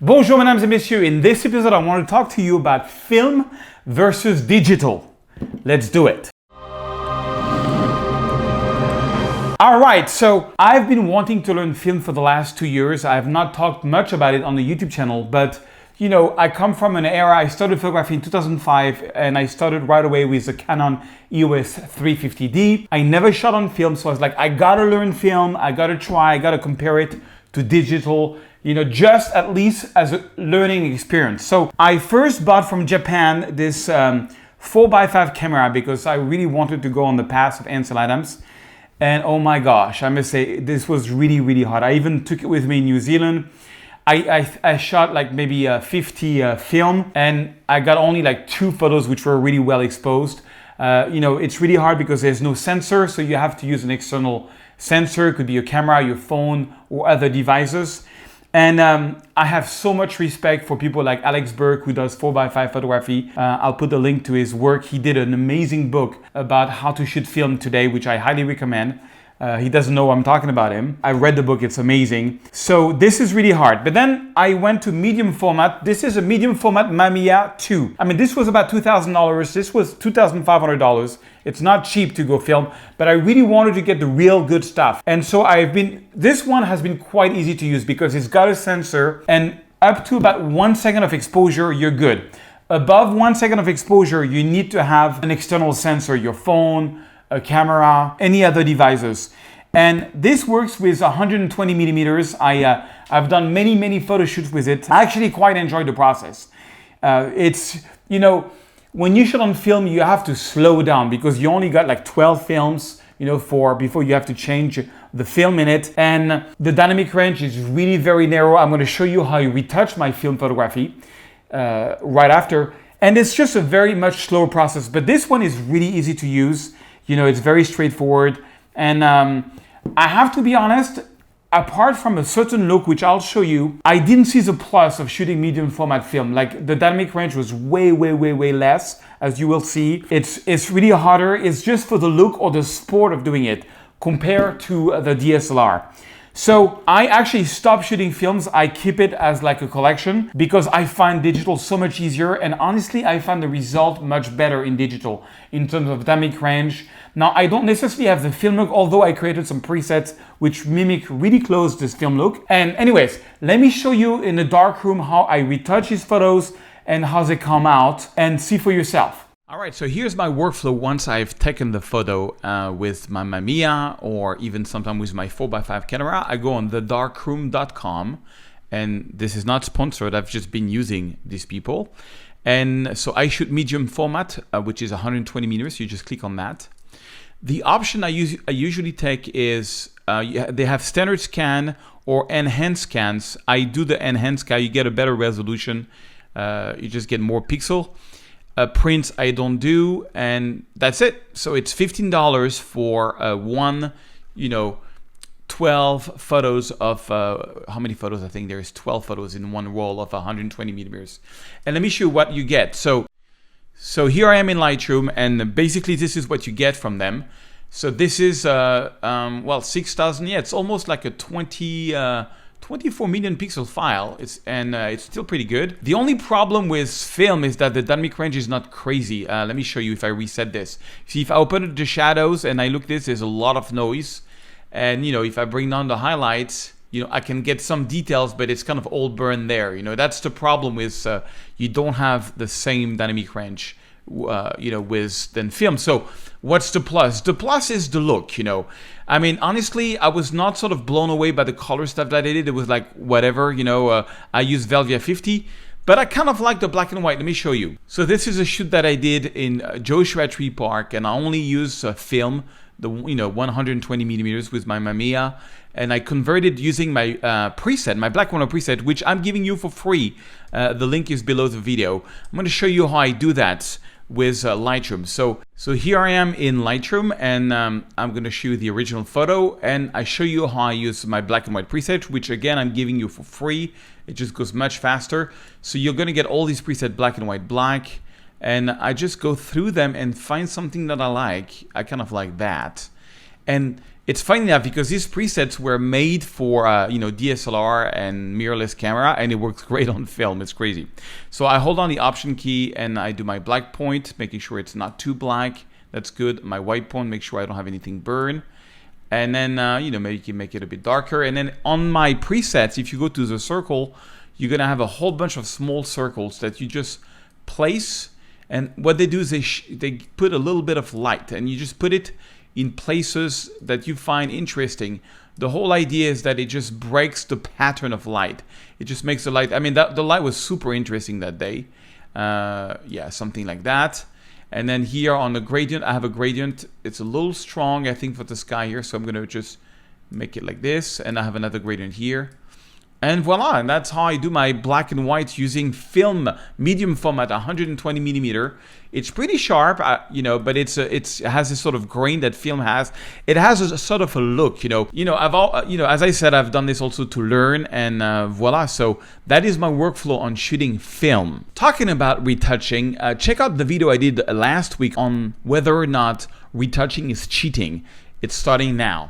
Bonjour mesdames et messieurs, in this episode I want to talk to you about film versus digital. Let's do it. Alright, so I've been wanting to learn film for the last 2 years. I have not talked much about it on the YouTube channel, but you know, I come from an era, I started photography in 2005 and I started right away with the Canon EOS 350D. I never shot on film, so I was like, I gotta learn film, I gotta try, I gotta compare it to digital, you know, just at least as a learning experience. So I first bought from Japan this 4x5 camera because I really wanted to go on the path of Ansel Adams. And oh my gosh, I must say, this was really hard. I even took it with me in New Zealand. I shot like maybe 50 film and I got only like 2 photos which were really well exposed. You know, it's really hard because there's no sensor, so you have to use an external sensor. It could be your camera, your phone, or other devices. And I have so much respect for people like Alex Burke, who does 4x5 photography. I'll put the link to his work. He did an amazing book about how to shoot film today, which I highly recommend. He doesn't know I'm talking about him. I read the book, it's amazing. So this is really hard. But then I went to medium format. This is a medium format Mamiya 2. I mean, this was about $2,000. This was $2,500. It's not cheap to go film, but I really wanted to get the real good stuff. And so this one has been quite easy to use because it's got a sensor and up to about 1 second of exposure, you're good. Above 1 second of exposure, you need to have an external sensor, your phone, a camera, any other devices. And this works with 120 millimeters. I've done many photo shoots with it. I actually quite enjoy the process. It's, you know, when you shoot on film, you have to slow down because you only got like 12 films, you know, before you have to change the film in it. And the dynamic range is really very narrow. I'm going to show you how I retouch my film photography right after. And it's just a very much slower process, but this one is really easy to use. You know, it's very straightforward. And I have to be honest, apart from a certain look, which I'll show you, I didn't see the plus of shooting medium format film. Like the dynamic range was way less, as you will see. It's really harder. It's just for the look or the sport of doing it compared to the DSLR. So I actually stopped shooting films. I keep it as like a collection because I find digital so much easier. And honestly, I find the result much better in digital in terms of dynamic range. Now, I don't necessarily have the film look, although I created some presets which mimic really close this film look. And anyways, let me show you in the darkroom how I retouch these photos and how they come out and see for yourself. All right, so here's my workflow once I've taken the photo with my Mamiya or even sometimes with my 4x5 camera. I go on thedarkroom.com, and this is not sponsored. I've just been using these people. And so I shoot medium format, which is 120 meters. You just click on that. The option I usually take is they have standard scan or enhanced scans. I do the enhanced scan. You get a better resolution. You just get more pixel. Prints I don't do, and that's it. So it's $15 for one, you know, 12 photos of how many photos? I think there's 12 photos in one roll of 120 millimeters. And let me show you what you get. So here I am in Lightroom, and basically this is what you get from them. So this is well, 6,000. Yeah, it's almost like a 24 million pixel file. It's still pretty good. The only problem with film is that the dynamic range is not crazy. Let me show you if I reset this. See, if I open the shadows and I look this, there's a lot of noise. And you know, if I bring down the highlights, you know, I can get some details, but it's kind of all burned there. You know, that's the problem with you don't have the same dynamic range, you know, than film. So what's the plus? The plus is the look, you know. I mean, honestly, I was not sort of blown away by the color stuff that I did. It was like, whatever, you know, I used Velvia 50, but I kind of like the black and white. Let me show you. So this is a shoot that I did in Joshua Tree Park, and I only use film, you know, 120 millimeters with my Mamiya, and I converted using my preset, my black and white preset, which I'm giving you for free. The link is below the video. I'm going to show you how I do that with Lightroom. So here I am in Lightroom, and I'm going to show you the original photo, and I show you how I use my black and white preset, which again I'm giving you for free. It just goes much faster. So you're going to get all these presets, black and white, black, and I just go through them and find something that I like. I kind of like that. And it's funny enough because these presets were made for DSLR and mirrorless camera, and it works great on film. It's crazy. So I hold on the Option key and I do my black point, making sure it's not too black. That's good. My white point, make sure I don't have anything burn. And then maybe you can make it a bit darker. And then on my presets, if you go to the circle, you're gonna have a whole bunch of small circles that you just place. And what they do is they put a little bit of light, and you just put it in places that you find interesting. The whole idea is that it just breaks the pattern of light. It just makes the light, the light was super interesting that day. Something like that. And then here on the gradient, I have a gradient. It's a little strong, I think, for the sky here. So I'm gonna just make it like this. And I have another gradient here. And voila, and that's how I do my black and white using film, medium format, 120 millimeter. It's pretty sharp, but it has this sort of grain that film has. It has a sort of a look, as I said, I've done this also to learn, and voila. So that is my workflow on shooting film. Talking about retouching, check out the video I did last week on whether or not retouching is cheating. It's starting now.